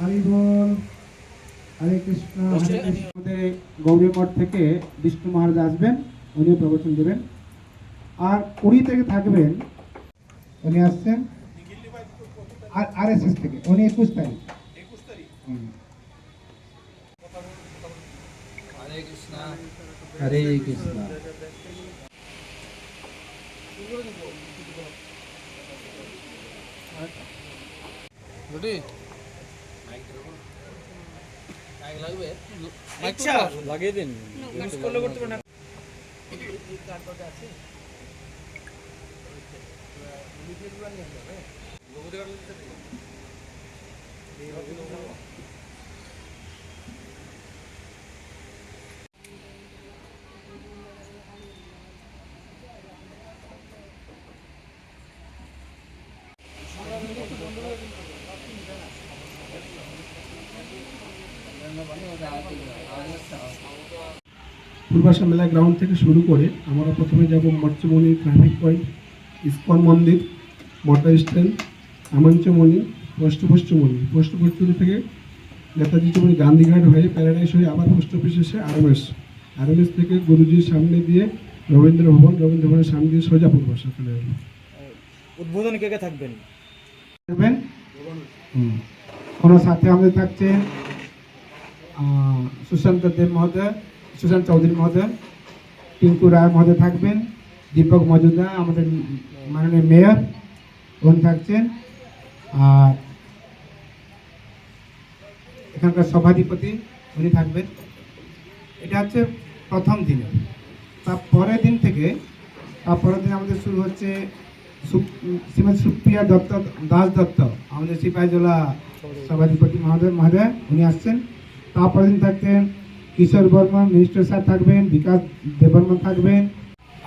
হরি বল, হরে কৃষ্ণ। আমাদের গৌরী মঠ থেকে বিষ্ণু মহারাজ আসবেন, উনি প্রবচন দেবেন। আর 20 থেকে থাকবেন, উনি আসছেন RSS থেকে, উনি 21 তারিখ। হরে কৃষ্ণ হরে কৃষ্ণ। আচ্ছা লাগিয়ে দিন, ইউজ করলে করতে পারেন। পূর্বাশা মেলা গ্রাউন্ড থেকে শুরু করে আমরা প্রথমে যাব মৎস্যমণি ট্রাফিক পয়েন্ট, ইস্কন মন্দির, মোটর স্ট্যান্ড, আমঞ্চমণি, পোস্ট অফিস থেকে নেতাজি চৌমনি গান্ধীঘাট হয়ে প্যারাডাইস হয়ে আবার পোস্ট অফিস এসে আরএমএস থেকে গুরুজির সামনে দিয়ে রবীন্দ্র ভবনের সামনে দিয়ে সোজা পূর্বাশা চলে যাবে। উদ্বোধন কে কে থাকবেন? ওনার সাথে আমাদের থাকছে সুশান্ত চৌধুরী মহোদয়, টিঙ্কু রায় মহোদয় থাকবেন, দীপক মজুমদার আমাদের মাননীয় মেয়র উনি থাকছেন, আর এখানকার সভাধিপতি উনি থাকবেন। এটা হচ্ছে প্রথম দিনে। তারপরের দিন আমাদের শুরু হচ্ছে শ্রীমতী সুপ্রিয়া দাস দত্ত আমাদের সিপাহীজলা সভাধিপতি মহোদয় উনি আসছেন। তারপরের দিন থাকতেন কিশোর বর্মন মিনিস্টার স্যার থাকবেন, বিকাশ দেববর্মন থাকবেন।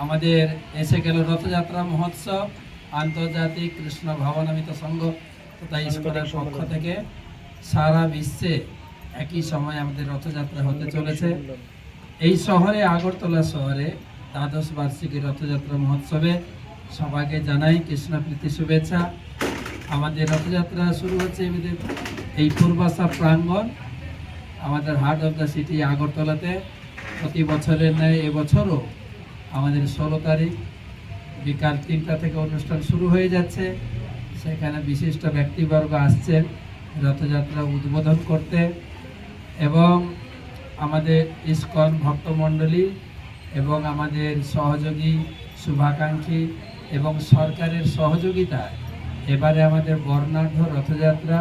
আমাদের এসে গেল রথযাত্রা মহোৎসব, আন্তর্জাতিক কৃষ্ণ ভাবনামিত সংঘ তথা ইস্কনের পক্ষ থেকে সারা বিশ্বে একই সময় আমাদের রথযাত্রা হতে চলেছে। এই শহরে, আগরতলা শহরে 12 বার্ষিকী রথযাত্রা মহোৎসবে সবাইকে জানাই কৃষ্ণপ্রীতি শুভেচ্ছা। আমাদের রথযাত্রা শুরু হচ্ছে এই পূর্বাশা প্রাঙ্গণ, আমাদের হার্ট অফ দ্য সিটি আগরতলাতে। প্রতি বছরের ন্যায় এবছরও আমাদের 16 তারিখ বিকাল 3টা থেকে অনুষ্ঠান শুরু হয়ে যাচ্ছে। সেখানে বিশিষ্ট ব্যক্তিবর্গ আসছেন রথযাত্রা উদ্বোধন করতে, এবং আমাদের ইস্কন ভক্তমণ্ডলী এবং আমাদের সহযোগী শুভাকাঙ্ক্ষী এবং সরকারের সহযোগিতায় এবারে আমাদের বর্ণাঢ্য রথযাত্রা।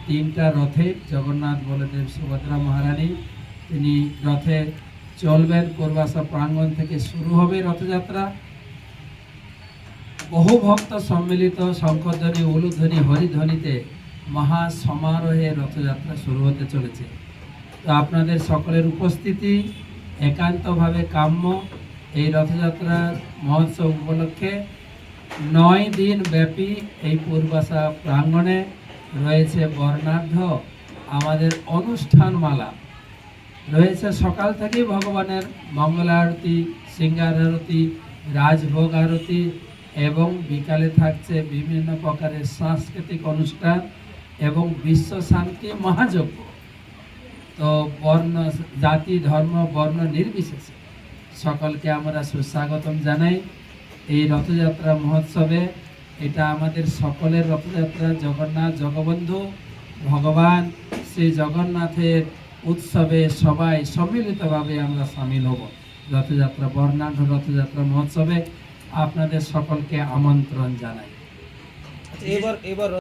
3টা রথে জগন্নাথ বলদেব সুভদ্রা মহারানী তিনি রথে চলবেন। পূর্বাশা প্রাঙ্গণ থেকে শুরু হবে রথযাত্রা। বহু ভক্ত সম্মিলিত শঙ্খধ্বনি, উলুধ্বনি, হরিধ্বনিতে মহা সমারোহে রথযাত্রা শুরু হতে চলেছে। তো আপনাদের সকলের উপস্থিতি একান্তভাবে কাম্য। এই রথযাত্রা মহোৎসব উপলক্ষে 9 দিন ব্যাপী এই পূর্বাশা প্রাঙ্গণে রয়েছে বর্ণাঢ্য আমাদের অনুষ্ঠানমালা। রয়েছে সকাল থেকেই ভগবানের মঙ্গল আরতি, সিঙ্গার আরতি, রাজভোগ আরতি, এবং বিকালে থাকছে বিভিন্ন প্রকারের সাংস্কৃতিক অনুষ্ঠান এবং বিশ্ব শান্তি মহাযজ্ঞ। তো জাতি ধর্ম বর্ণ নির্বিশেষে সকলকে আমরা সুস্বাগতম জানাই এই রথযাত্রা মহোৎসবে। এটা আমাদের সকলের রথযাত্রা। জগন্নাথ জগবন্ধু ভগবান শ্রী জগন্নাথের উৎসবে সবাই সম্মিলিতভাবে আমরা সামিল হব রথযাত্রা, বর্ণাঢ্য রথযাত্রা মহোৎসবে। আপনাদের সকলকে আমন্ত্রণ জানাই। এবার